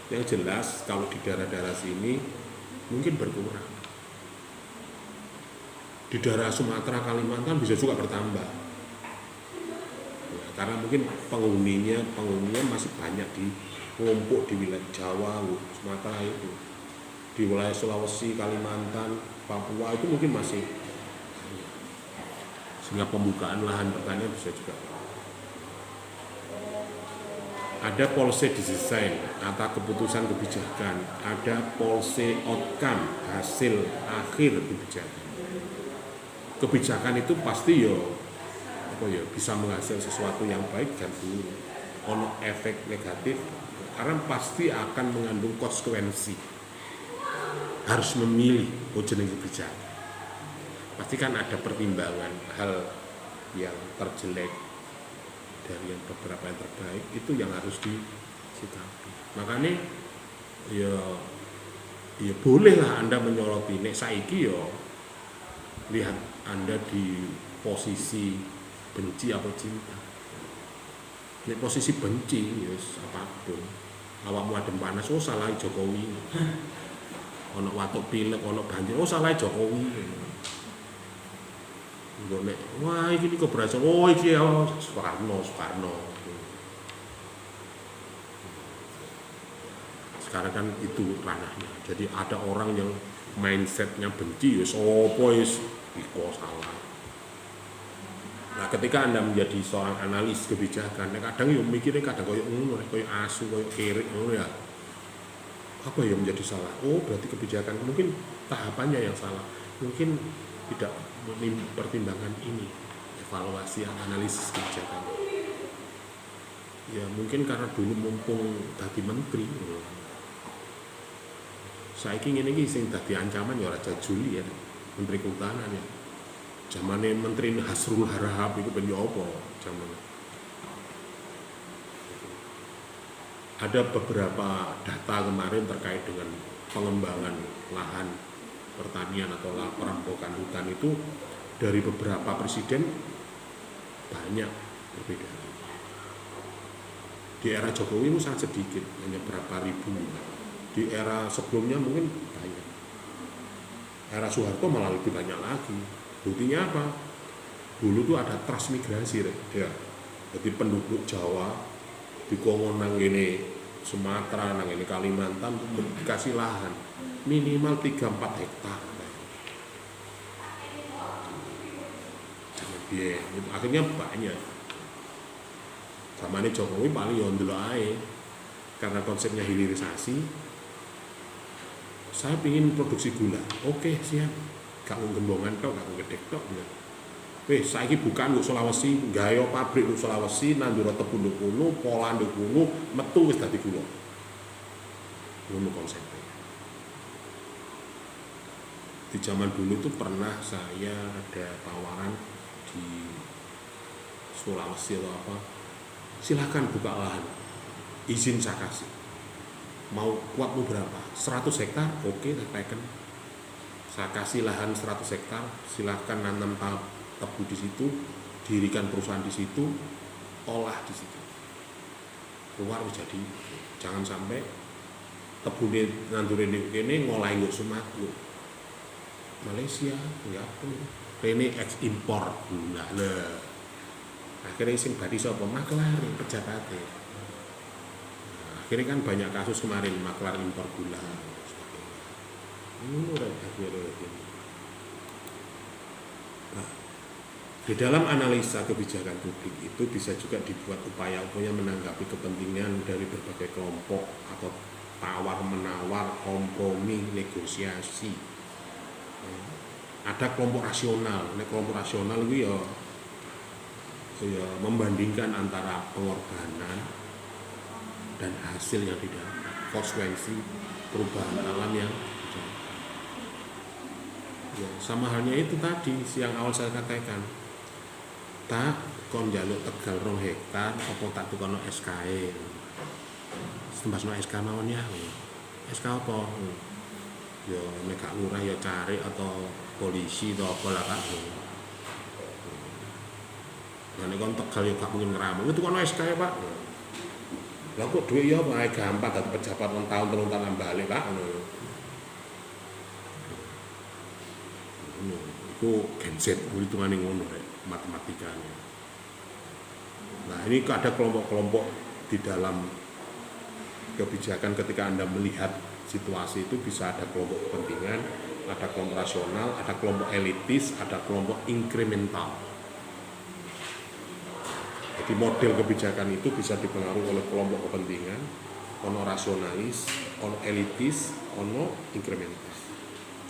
Yang jelas kalau di daerah-daerah sini mungkin berkurang. Di daerah Sumatera, Kalimantan bisa juga bertambah. Ya, karena mungkin penghuninya masih banyak di ngumpuk di wilayah Jawa, Sumatera itu. Di wilayah Sulawesi, Kalimantan, Papua itu mungkin masih banyak. Sehingga pembukaan lahan pertanian bisa juga. Ada policy design atau keputusan kebijakan, ada policy outcome, hasil akhir kebijakan. Kebijakan itu pasti bisa menghasilkan sesuatu yang baik dan buruk, ono efek negatif, karena pasti akan mengandung konsekuensi. Harus memilih jenis kebijakan. Pasti kan ada pertimbangan hal yang terjelek dari yang beberapa yang terbaik, itu yang harus disikapi. Makanya ya bolehlah Anda menyoroti. Nek saiki lihat Anda di posisi benci atau cinta. Nek posisi benci apapun, awakmu adem panas, salah Jokowi. Ono watuk pilek, ono banjir, salah Jokowi. Nek wah iki kok berhasil, iki Soekarno. Sekarang kan itu ranahnya. Jadi ada orang yang mindsetnya benci, sopo iko salah. Nah, ketika Anda menjadi seorang analis kebijakan, kadang mikirnya kadang koyo ngono, koyo asu, koyo kirik ngono ya. Apa yang menjadi salah? Berarti kebijakan mungkin tahapannya yang salah. Mungkin tidak pertimbangan ini, evaluasi analisis kebijakan. Ya mungkin karena dulu mumpung dadi menteri. Saiki ngene iki sing dadi ancaman ya Raja Juli ya, Menteri Kehutanan ya. Zamane Menteri Hasrul Harahap itu ben apa zamane. Ada beberapa data kemarin terkait dengan pengembangan lahan pertanian atau perampokan hutan itu dari beberapa presiden banyak berbeda. Di era Jokowi itu sangat sedikit, hanya berapa ribu. Di era sebelumnya mungkin banyak. Era Soeharto malah lebih banyak lagi. Buktinya apa? Dulu tuh ada transmigrasi ya. Jadi penduduk Jawa dikongkon nang ngene Sumatera, nang ngene Kalimantan dikasih lahan minimal 3-4 hektar. Itu akhirnya banyak. Zamane Jokowi paling yo ndelok ae. Karena konsepnya hilirisasi. Saya ingin produksi gula. Oke, siap. Gak gembongan tok, gak gedek tok. saiki bukaan nggo Sulawesi, gawe pabrik nggo Sulawesi, nandura tebu nduk kono, pola nduk kono, metu wis dadi gula. Ngono konsepnya. Di zaman dulu itu pernah saya ada tawaran di Sulawesi atau apa, silahkan buka lahan, izin saya kasih. Mau kuatmu berapa? 100 hektar, oke, tekan. Saya kasih lahan 100 hektar, silahkan nanam tebu di situ, dirikan perusahaan di situ, olah di situ. Keluar jadi, jangan sampai tebu nandurin ini ngolahi nggo Sumatera, Malaysia, Singapura, ini ekspor gula. Akhirnya sing badi sapa maklar pejabatnya. Akhirnya kan banyak kasus kemarin maklar impor gula. Nah, di dalam analisa kebijakan publik itu bisa juga dibuat upaya-upaya menanggapi kepentingan dari berbagai kelompok atau tawar-menawar, kompromi, negosiasi. Ada kelompok rasional. Kelompok rasional itu ya membandingkan antara pengorbanan dan hasil yang didapat, konsekuensi perubahan alam yang ya, sama halnya itu tadi yang awal saya katakan, tak kon njaluk Tegal 2 hektar apa tak tukono SK-e sembasno SK mawon ya SK apa ya nek gak lurah ya cari atau polisi atau apa lah Kak. Nah nek kon Tegal ya gak mungkin ngeramu itu kono SK ya Pak. Lah kok duit ya wae gampang dadi pejabat 2 tahun 3 tahun balik Pak ngono. Itu genset hitungane ngono rek matematikanya. Nah, ini ada kelompok-kelompok di dalam kebijakan ketika Anda melihat situasi itu bisa ada kelompok kepentingan, ada kelompok rasional, ada kelompok elitis, ada kelompok inkremental. Jadi model kebijakan itu bisa dipengaruhi oleh kelompok kepentingan, ono rasionalis, ono elitis, ono inkremental.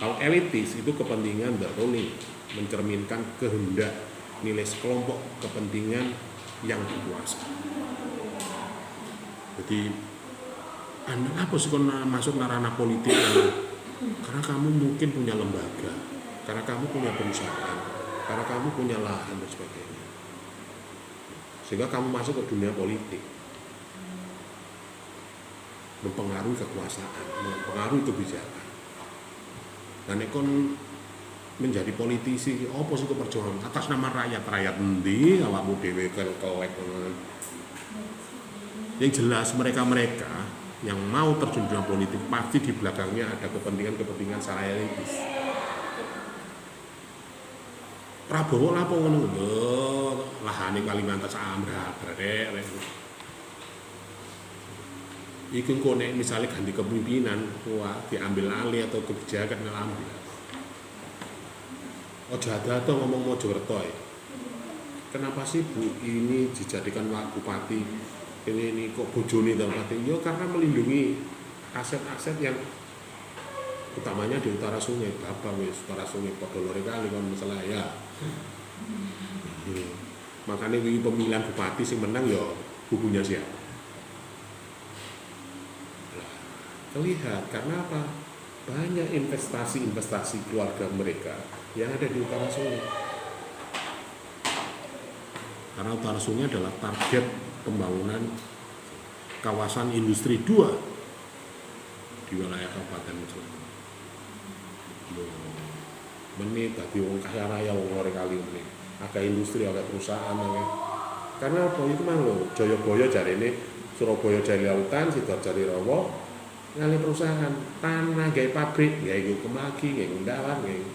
Kalau elitis itu kepentingan daroni mencerminkan kehendak nilai sekelompok kepentingan yang berkuasa. Jadi Anda apa sih kalau masuk ke ranah politik? Karena kamu mungkin punya lembaga, karena kamu punya perusahaan, karena kamu punya lahan dan sebagainya. Sehingga kamu masuk ke dunia politik, mempengaruhi kekuasaan, mempengaruhi kebijakan. Nah, nek kon menjadi politisi, apa sih perjuangan atas nama rakyat endi awakmu dhewe kelek. Yang jelas mereka yang mau terjun dalam politik pasti di belakangnya ada kepentingan secara elitis. Prabowo lapo ngono lho, lahane Kalimantan sambrah brek. Iki kok nek misalnya ganti kepemimpinan, wah diambil alih atau kebijakan ngambil. Ojo ada ngomong Mojokerto ya. Kenapa sih Bu ini dijadikan bupati? Ini kok bojone bupati? Ya karena melindungi aset-aset yang utamanya di utara sungai. Bapak wis utara sungai Podolore kali kan masalah ya. Makanya ini pemilihan bupati sing menang ya bukunya siapa? Terlihat karena apa? Banyak investasi keluarga mereka yang ada di utara sungai. Karena utara sungai adalah target pembangunan kawasan industri 2 di wilayah Kabupaten Mojokerto. Menit tadi wong kaya raya wong ora kali ini. Agak industri, agak perusahaan, agak. Karena apa itu mah lho, Jayabaya jarene Surabaya jari lautan, Sidoarjo jari rawa. Ngalih perusahaan, tanah, gaya pabrik, gaya hukum lagi, gaya undawan, gaya.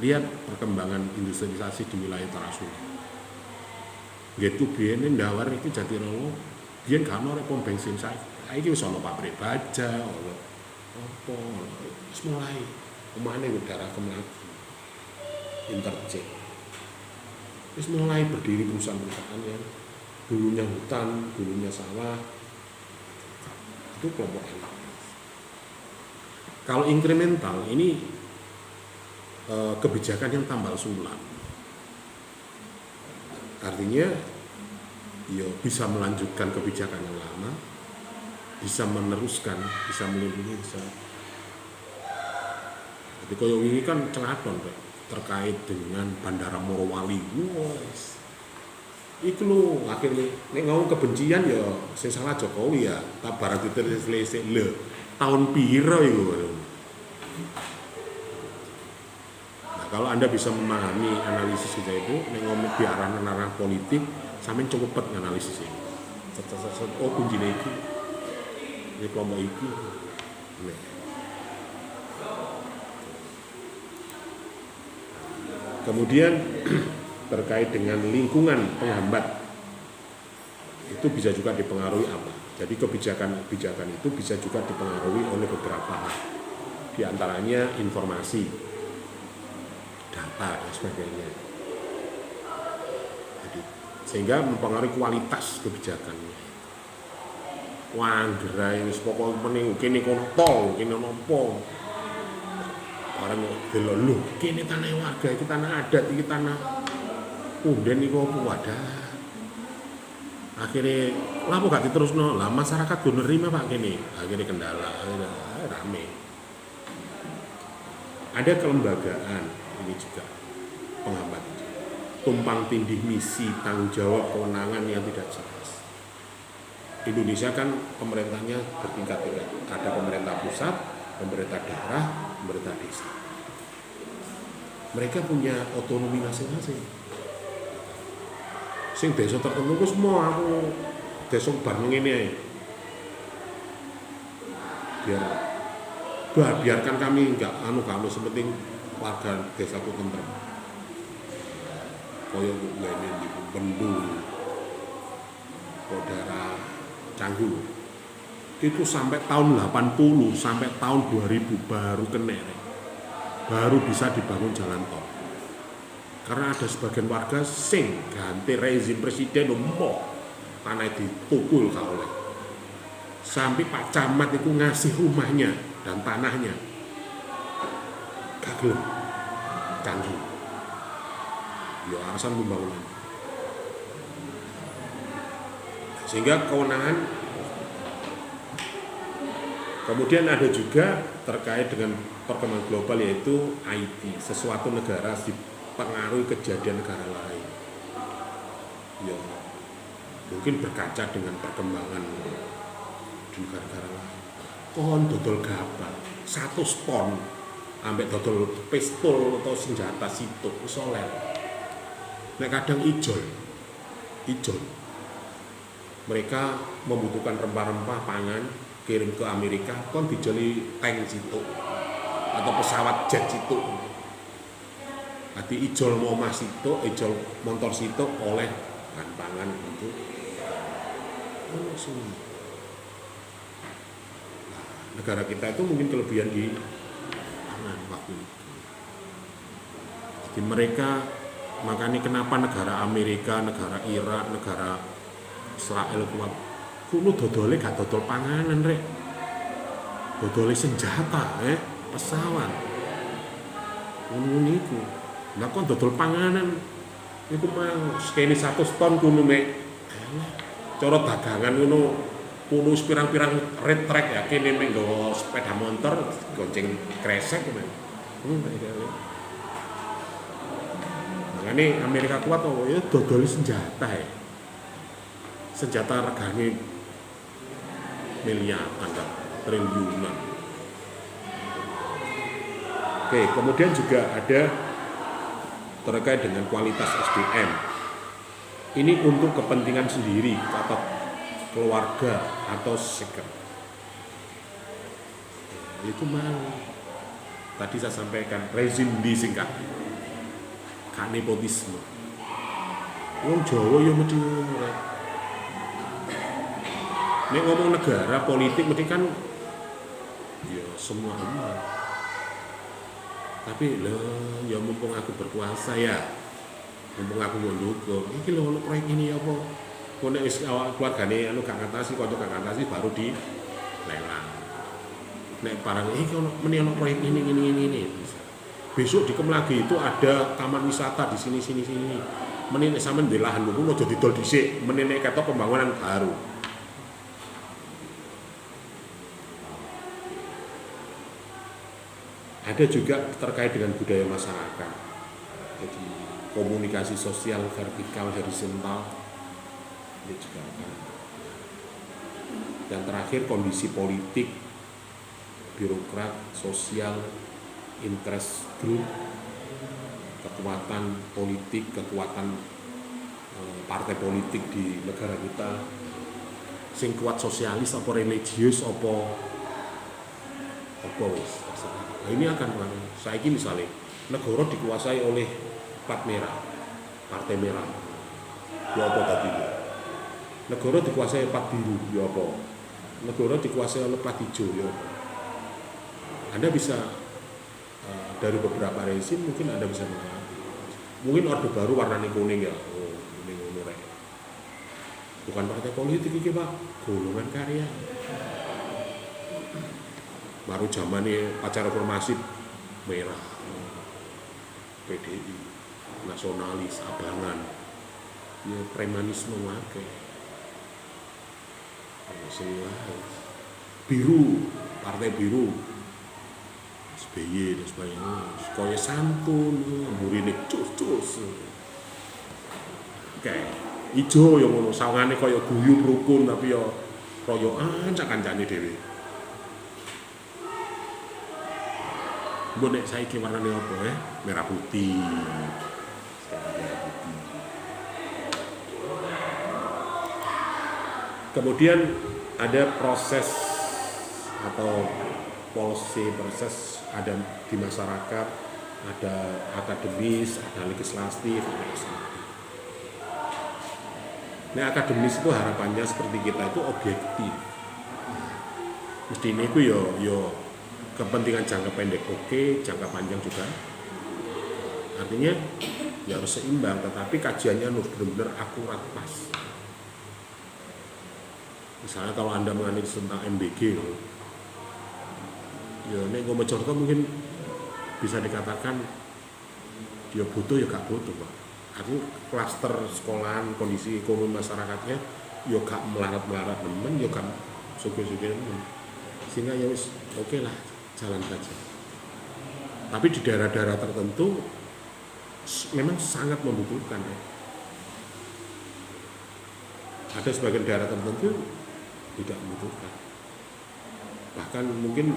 Lihat perkembangan industrialisasi di wilayah utara sungai. Gitu biyen ndawar iki Jatirowo, biyen gak ono pom bensin saiki wis ono pabrik baja, ono apa, wis mulai omane udara kemlaki. Interchange. Wis mulai berdiri perusahaan-perusahaan yang dulunya hutan, dulunya sawah. Itu kelompok elitis. Kalau inkremental ini kebijakan yang tambal sulam. Artinya ya bisa melanjutkan kebijakan yang lama, bisa meneruskan, bisa melindungi, bisa. Jadi koyo ini kan celaton terkait dengan Bandara Morowali. Wes. Iku lho akhirnya nek ngomong kebencian ya sing salah Jokowi ya. Tak barang ditelis lho. Tahun piro iku. Nah, kalau Anda bisa memahami analisis kita itu nek ngomong di arah politik, sampeyan cepet nganalisis ini. Oh kuncine iki. Ini kelompok iki. Nah. Kemudian terkait dengan lingkungan penghambat itu bisa juga dipengaruhi apa? Jadi kebijakan itu bisa juga dipengaruhi oleh beberapa hal, di antaranya informasi, data dan sebagainya. Jadi, sehingga mempengaruhi kualitas kebijakannya. Wah, gerai wis pokok meneh kene kono tol, kene nopo. Orang delok lho, kene tanah warga, iki tanah adat, iki tanah punden iku apa wadah. Akhirnya lapo gak diterusno. Lah masyarakat go nerima Pak kene. Akhirnya kendala, rame. Ada kelembagaan ini juga penghambat. Tumpang tindih misi, tanggung jawab, kewenangan yang tidak jelas. Indonesia kan pemerintahnya bertingkat-tingkat. Ada pemerintah pusat, pemerintah daerah, pemerintah desa. Mereka punya otonomi masing-masing. Sing desa tertentu ku semua aku desa bareng ngene ae. Biarkan kami enggak kamu sepenting warga desaku tentrem. Koyo ngene di Bendul, daerah Canggu. Itu sampai tahun 80 sampai tahun 2000 baru kena, baru bisa dibangun jalan tol. Karena ada sebagian warga sing ganti rezim presiden umum tanah ditukul gak oleh. Sampai Pak Camat itu ngasih rumahnya dan tanahnya gak gelem Canggu. Ya alasan pembangunan. Sehingga kewenangan. Kemudian ada juga terkait dengan perkembangan global yaitu IT, sesuatu negara dipengaruhi kejadian negara lain. Ya, mungkin berkaca dengan perkembangan di negara-negara lain. Kon dodol gabah, 100 ton, ambek dodol pistol atau senjata situk, soler. Nek kadang ijol. Mereka membutuhkan rempah-rempah pangan, kirim ke Amerika, kon dijoli tank situ atau pesawat jet situ. Nanti ijol mau mas situ, ijol motor situ oleh bahan pangan itu. Negara kita itu mungkin kelebihan di pangan waktu itu. Jadi mereka, makanya kenapa negara Amerika, negara Irak, negara Israel kuat. Kulo dodole gak dodol panganan rek. Dodole senjata, pesawat. Ngono niku. Lah kok dodol panganan niku mang sekene 100 ton kuno mek. Cara dagangan ngono kuno pirang-pirang red track ya kene mek nggawa sepeda motor gonceng kresek men. Makanya Amerika kuat kok ya dodol senjata ya. Senjata regane miliaran, triliunan. Oke, kemudian juga ada terkait dengan kualitas SDM. Ini untuk kepentingan sendiri atau keluarga atau second. Itu mau. Tadi saya sampaikan rezim disingkat. Kan nepotisme. Wong Jawa ya mesti ngono. Nek ngomong negara politik mesti kan ya semua umat. Tapi loh, ya mumpung aku berkuasa ya. Mumpung aku ndukung. Iki lho proyek ini apa? Kok nek wis awak keluargane gak ngatasi, kanca gak ngatasi baru di lelang. Nek barang iki ono meni ono proyek ini. Besok di Kemlagi itu ada taman wisata di sini. Menene sampean di lahan niku aja didol dhisik, menene ketok pembangunan baru. Ada juga terkait dengan budaya masyarakat. Jadi komunikasi sosial vertikal horizontal ini juga akan. Dan terakhir kondisi politik, birokrat, sosial, interest group, kekuatan politik, kekuatan partai politik di negara kita, sing kuat sosialis apa religius apa wis. Nah, ini akan saiki misalnya negara dikuasai oleh plat merah, partai merah, ya apa tadi? Negara dikuasai plat biru, ya apa? Negara dikuasai oleh plat hijau, ya apa? Anda bisa dari beberapa rezim mungkin Anda bisa mengalami. Mungkin Orde Baru warnanya kuning ya, kuning rek. Bukan partai politik ini Pak, golongan karya. Baru zamannya pasca reformasi merah, PDI, nasionalis, abangan, ya premanisme wae. Biru, partai biru, SBY dan sebagainya, kaya santun, murine cus. Oke, ijo yang ngono, sawangane kaya guyub rukun tapi ya royoan kancane dhewe. Mbok nek saiki warnane apa ya? Merah putih. Kemudian ada proses atau proses ada di masyarakat, ada akademis, ada legislatif, ada eksekutif. Nah, akademis itu harapannya seperti kita itu objektif. Mestinya itu yo kepentingan jangka pendek oke, jangka panjang juga. Artinya ya harus seimbang, tetapi kajiannya harus benar-benar akurat pas. Misalnya kalau Anda menganalisis tentang MBG, ya nek ngomong contoh mungkin bisa dikatakan dia butuh ya gak butuh Pak. Artinya klaster sekolahan, kondisi ekonomi masyarakatnya ya gak melarat-melarat nemen, ya gak suge-suge nemen. Sehingga ya wis oke lah, jalan saja. Tapi di daerah-daerah tertentu memang sangat membutuhkan ya. Ada sebagian daerah tertentu tidak membutuhkan. Bahkan mungkin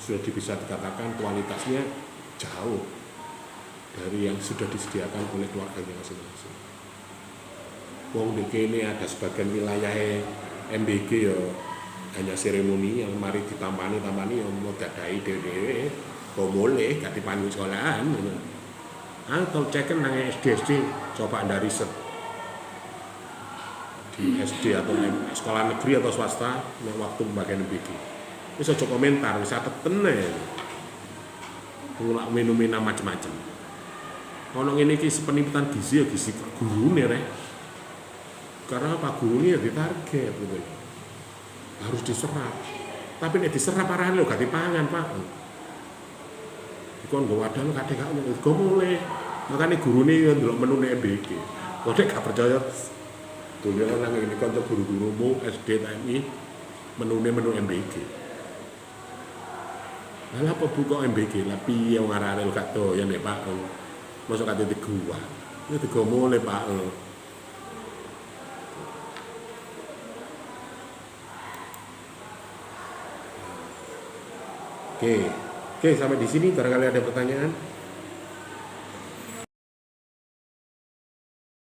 sudah bisa dikatakan kualitasnya jauh dari yang sudah disediakan oleh keluarganya masing-masing. Wong di kene ada sebagian wilayah MBG ya hanya seremoni yang mari ditampani yang mau dadai dhewe kok boleh gak dipandu sekolahan. Kalau ceken nang SD coba Anda riset di SD atau sekolah negeri atau swasta yang waktu pembagian MBG. Wis aja komentar, wis tetene. Mulak minum-minum macam-macam. Ono ngene iki penimpitan gizi ya gizi gurune rek. Karena Pak Gurune ya ditarget gitu. Harus diserap. Tapi nek diserap arane lho gak dipangan, Pak. Iku nggo wadah lho kadhe gak mulai. Makane gurune yo ndelok menune MBG. Kok nek gak percaya dunia nang ngene kanca guru-gurumu SD TMI menune menu MBG. Lah apa buka MBG? Lah piye wong arane gak doyan nek Pak. Masuk kate digua. Ya digo mulai Pak. Oke, sampai di sini barangkali ada pertanyaan.